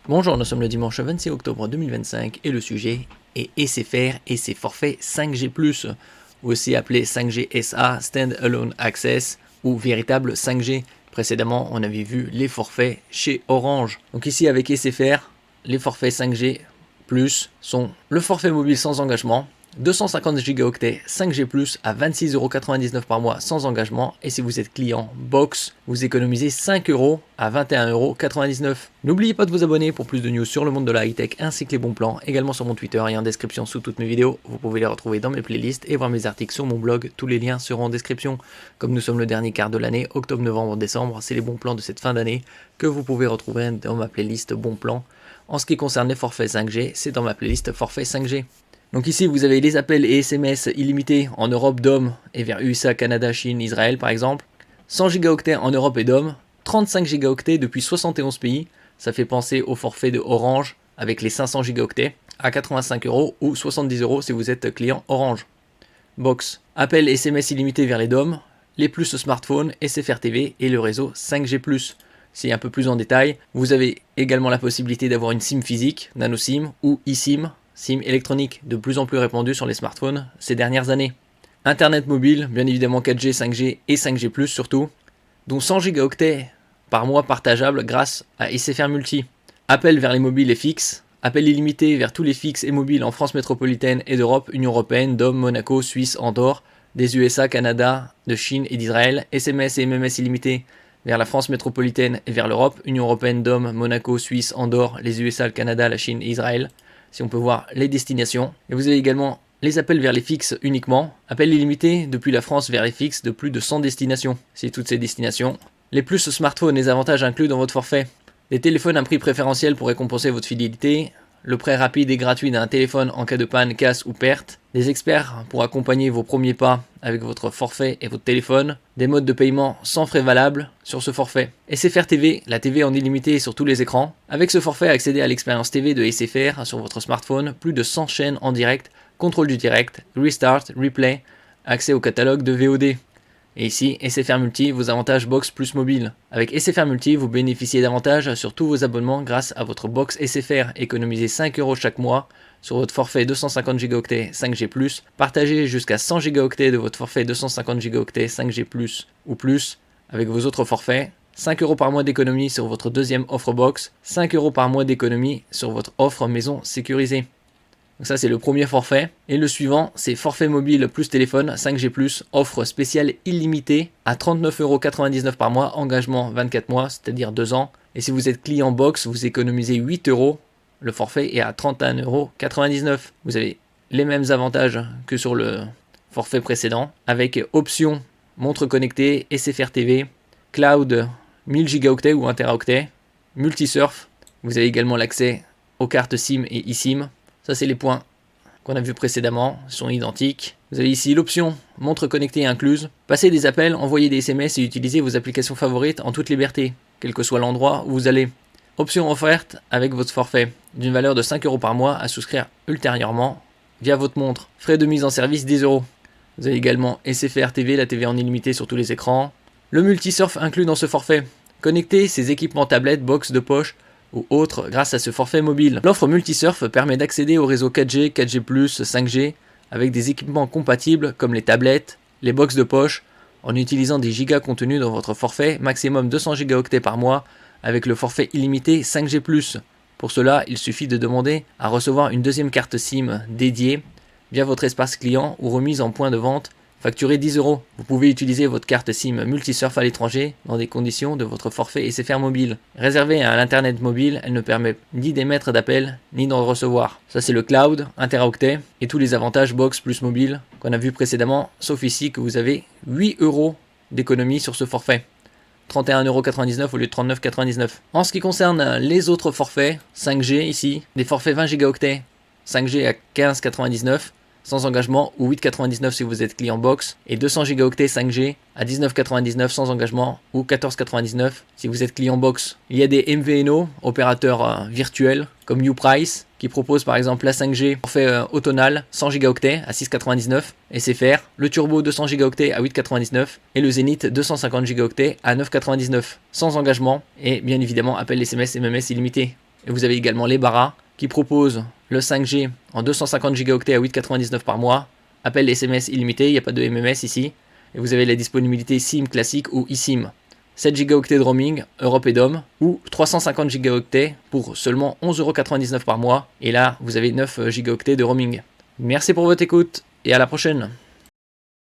Bonjour, nous sommes le dimanche 26 octobre 2025 et le sujet est SFR et ses forfaits 5G+, aussi appelé 5G SA, Stand-Alone Access ou véritable 5G. Précédemment, on avait vu les forfaits chez Orange. Donc ici avec SFR, les forfaits 5G+ sont le forfait mobile sans engagement, 250 Go 5G+, à 26,99€ par mois sans engagement, et si vous êtes client box, vous économisez 5€ à 21,99€. N'oubliez pas de vous abonner pour plus de news sur le monde de la high-tech ainsi que les bons plans, également sur mon Twitter et en description sous toutes mes vidéos. Vous pouvez les retrouver dans mes playlists et voir mes articles sur mon blog, tous les liens seront en description. Comme nous sommes le dernier quart de l'année, octobre, novembre, décembre, c'est les bons plans de cette fin d'année que vous pouvez retrouver dans ma playlist bons plans. En ce qui concerne les forfaits 5G, c'est dans ma playlist forfait 5G. Donc ici, vous avez les appels et SMS illimités en Europe DOM et vers USA, Canada, Chine, Israël par exemple. 100 Go en Europe et DOM, 35 Go depuis 71 pays. Ça fait penser au forfait de Orange avec les 500 Go à 85€ ou 70€ si vous êtes client Orange. Box, appels et SMS illimités vers les DOM, les plus smartphones, SFR TV et le réseau 5G+. Si un peu plus en détail, vous avez également la possibilité d'avoir une SIM physique, nano SIM ou eSIM, SIM électronique, de plus en plus répandue sur les smartphones ces dernières années. Internet mobile, bien évidemment 4G, 5G et 5G+, surtout, dont 100 Go par mois partageables grâce à SFR Multi. Appel vers les mobiles et fixes, appel illimité vers tous les fixes et mobiles en France métropolitaine et d'Europe, Union Européenne, DOM, Monaco, Suisse, Andorre, des USA, Canada, de Chine et d'Israël, SMS et MMS illimités vers la France métropolitaine et vers l'Europe, Union Européenne, DOM, Monaco, Suisse, Andorre, les USA, le Canada, la Chine et Israël. Si on peut voir les destinations. Et vous avez également les appels vers les fixes uniquement, appels illimités depuis la France vers les fixes de plus de 100 destinations. C'est toutes ces destinations. Les plus smartphones, les avantages inclus dans votre forfait. Les téléphones à un prix préférentiel pour récompenser votre fidélité. Le prêt rapide et gratuit d'un téléphone en cas de panne, casse ou perte. Des experts pour accompagner vos premiers pas avec votre forfait et votre téléphone. Des modes de paiement sans frais valables sur ce forfait. SFR TV, la TV en illimité sur tous les écrans. Avec ce forfait, accédez à l'expérience TV de SFR sur votre smartphone. Plus de 100 chaînes en direct, contrôle du direct, restart, replay, accès au catalogue de VOD. Et ici, SFR Multi, vos avantages box plus mobile. Avec SFR Multi, vous bénéficiez d'avantages sur tous vos abonnements grâce à votre box SFR. Économisez 5€ chaque mois sur votre forfait 250 Go 5G+. Partagez jusqu'à 100 Go de votre forfait 250 Go 5G+, ou plus avec vos autres forfaits. 5€ par mois d'économie sur votre deuxième offre box. 5€ par mois d'économie sur votre offre maison sécurisée. Donc ça c'est le premier forfait. Et le suivant c'est forfait mobile plus téléphone 5G+, offre spéciale illimitée à 39,99€ par mois, engagement 24 mois, c'est-à-dire 2 ans. Et si vous êtes client box, vous économisez 8€. Le forfait est à 31,99€. Vous avez les mêmes avantages que sur le forfait précédent, avec option montre connectée, SFR TV, cloud 1000 Go ou 1 Teraoctet, multisurf. Vous avez également l'accès aux cartes SIM et eSIM. Ça, c'est les points qu'on a vus précédemment, sont identiques. Vous avez ici l'option montre connectée incluse. Passez des appels, envoyez des SMS et utilisez vos applications favorites en toute liberté, quel que soit l'endroit où vous allez. Option offerte avec votre forfait, d'une valeur de 5€ par mois à souscrire ultérieurement via votre montre. Frais de mise en service 10€. Vous avez également SFR TV, la TV en illimité sur tous les écrans. Le multisurf inclus dans ce forfait. Connectez ces équipements tablettes, box de poche ou autres grâce à ce forfait mobile. L'offre multisurf permet d'accéder au réseau 4G, 4G+, 5G avec des équipements compatibles comme les tablettes, les box de poche en utilisant des gigas contenus dans votre forfait, maximum 200 Go par mois avec le forfait illimité 5G+. Pour cela, il suffit de demander à recevoir une deuxième carte SIM dédiée via votre espace client ou remise en point de vente, facturée 10€. Vous pouvez utiliser votre carte SIM multisurf à l'étranger dans des conditions de votre forfait SFR mobile. Réservée à l'internet mobile, elle ne permet ni d'émettre d'appels ni d'en recevoir. Ça c'est le cloud, 1 Teraoctet et tous les avantages box plus mobile qu'on a vu précédemment, sauf ici que vous avez 8€ d'économie sur ce forfait. 31,99€ au lieu de 39,99€. En ce qui concerne les autres forfaits, 5G ici, des forfaits 20 Go 5G à 15,99€ sans engagement ou 8,99€ si vous êtes client box et 200 Go 5G à 19,99€ sans engagement ou 14,99€ si vous êtes client box. Il y a des MVNO, opérateurs virtuels comme Uprice qui proposent par exemple la 5G forfait automnal 100 Go à 6,99€ SFR, le Turbo 200 Go à 8,99€ et le Zenith 250 Go à 9,99€ sans engagement et bien évidemment appel SMS et MMS illimité. Et vous avez également les Bara qui proposent le 5G en 250 Go à 8,99 par mois, appel SMS illimité, il n'y a pas de MMS ici, et vous avez la disponibilité SIM classique ou eSIM. 7 Go de roaming, Europe et DOM, ou 350 Go pour seulement 11,99€ par mois, et là vous avez 9 Go de roaming. Merci pour votre écoute, et à la prochaine.